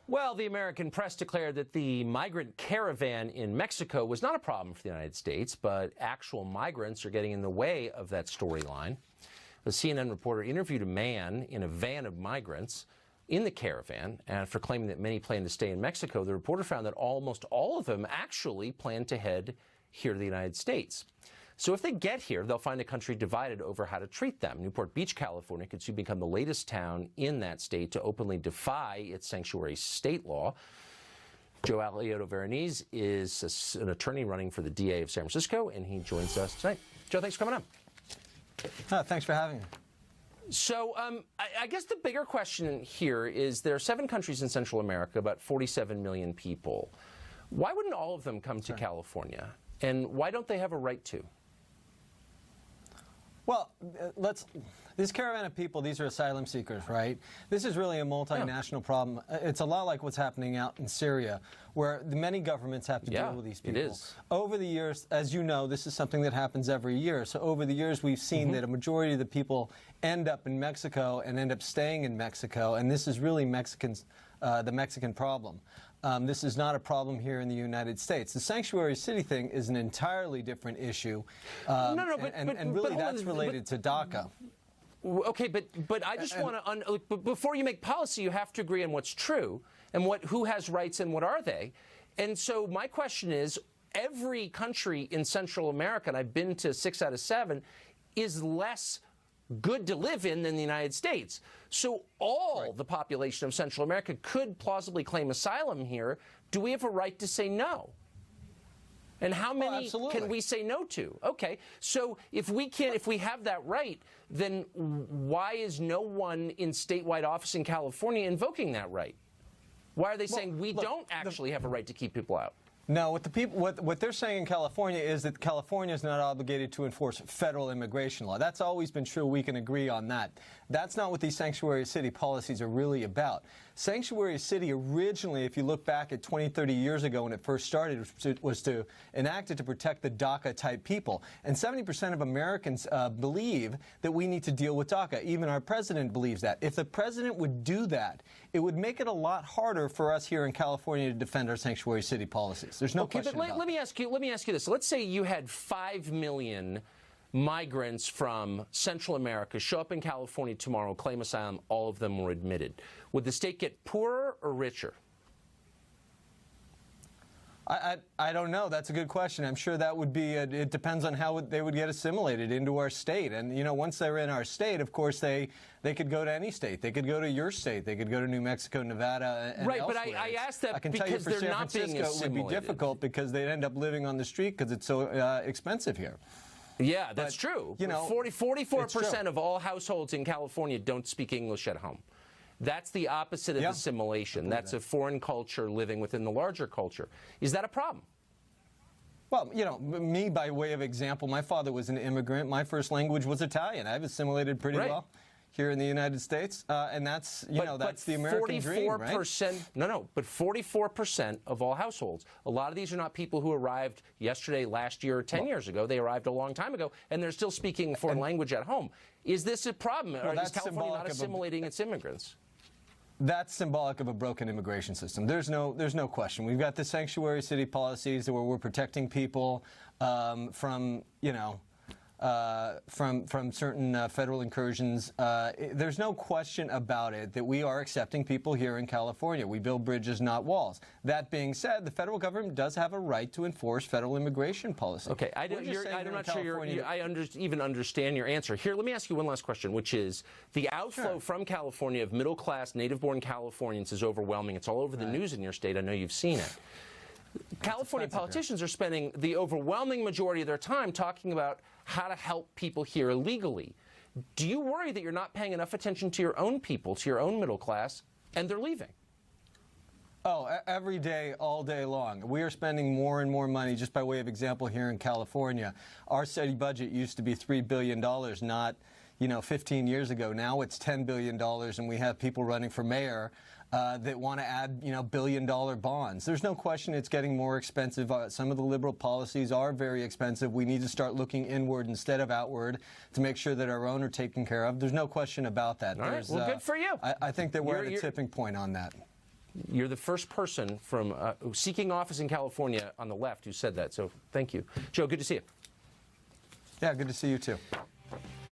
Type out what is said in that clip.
Well, the American press declared that the migrant caravan in Mexico was not a problem for the United States, but actual migrants are getting in the way of that storyline. The CNN reporter interviewed a man in a van of migrants in the caravan, and after claiming that many plan to stay in Mexico, the reporter found that almost all of them actually plan to head here to the United States. So if they get here, they'll find a country divided over how to treat them. Newport Beach, California could soon become the latest town in that state to openly defy its sanctuary state law. Joe Alioto-Veronese is an attorney running for the DA of San Francisco, and he joins us tonight. Joe, thanks for coming on. Thanks for having me. So I guess the bigger question here is there are 7 countries in Central America, about 47 million people. Why wouldn't all of them come to California? And why don't they have a right to? Well, this caravan of people, these are asylum seekers, right? This is really a multinational problem. It's a lot like what's happening out in Syria, where many governments have to deal with these people. It is. Over the years, as you know, this is something that happens every year. So over the years, we've seen that a majority of the people end up in Mexico and end up staying in Mexico, and this is really the Mexican problem. This is not a problem here in the United States. The sanctuary city thing is an entirely different issue, and really that's related to DACA. Okay, but I just want to, but before you make policy, you have to agree on what's true and who has rights and what are they. And so my question is, every country in Central America, and I've been to 6 out of 7, is less good to live in than the United States. So all the population of Central America could plausibly claim asylum here. Do we have a right to say no? And how many can we say no to? Okay, so if we have that right, then why is no one in statewide office in California invoking that right? Why are they saying we don't actually have a right to keep people out? No, what they're saying in California is that California is not obligated to enforce federal immigration law. That's always been true. We can agree on that. That's not what these sanctuary city policies are really about. Sanctuary city originally, if you look back at 20, 30 years ago when it first started, was to enact it to protect the DACA-type people. And 70% of Americans believe that we need to deal with DACA. Even our president believes that. If the president would do that, it would make it a lot harder for us here in California to defend our sanctuary city policies. There's no question about that. Let me ask you this. Let's say you had 5 million migrants from Central America show up in California tomorrow, claim asylum, all of them were admitted. Would the state get poorer or richer? I don't know. That's a good question. I'm sure that would be, it depends on how they would get assimilated into our state. And, you know, once they're in our state, of course, they could go to any state. They could go to your state. They could go to New Mexico, Nevada, and right, elsewhere. But I asked that because they're not being assimilated. It would be difficult because they'd end up living on the street because it's so expensive here. Yeah, that's true. You know, 44% of all households in California don't speak English at home. That's the opposite of assimilation. That's a foreign culture living within the larger culture. Is that a problem? Well, you know, me, by way of example, my father was an immigrant. My first language was Italian. I've assimilated pretty well here in the United States, and that's, you know, that's the American dream, right? But 44% of all households. A lot of these are not people who arrived yesterday, last year, or 10 years ago. They arrived a long time ago, and they're still speaking foreign language at home. Is this a problem? Or is California not assimilating its immigrants? That's symbolic of a broken immigration system. There's no question. We've got the sanctuary city policies where we're protecting people from, you know, from certain federal incursions. There's no question about it that we are accepting people here in California. We build bridges, not walls. That being said, the federal government does have a right to enforce federal immigration policy. Okay, I'm not sure I even understand your answer. Here, let me ask you one last question, which is the outflow from California of middle-class, native-born Californians is overwhelming. It's all over the news in your state. I know you've seen it. California politicians are spending the overwhelming majority of their time talking about how to help people here illegally. Do you worry that you're not paying enough attention to your own people, to your own middle class, and they're leaving? Oh, every day, all day long. We are spending more and more money, just by way of example, here in California. Our city budget used to be $3 billion, not, you know, 15 years ago. Now it's $10 billion, and we have people running for mayor that want to add, you know, billion-dollar bonds. There's no question it's getting more expensive. Some of the liberal policies are very expensive. We need to start looking inward instead of outward to make sure that our own are taken care of. There's no question about that. All right. Well, good for you. I think that we're at a tipping point on that. You're the first person from seeking office in California on the left who said that. So thank you. Joe, good to see you. Yeah, good to see you too.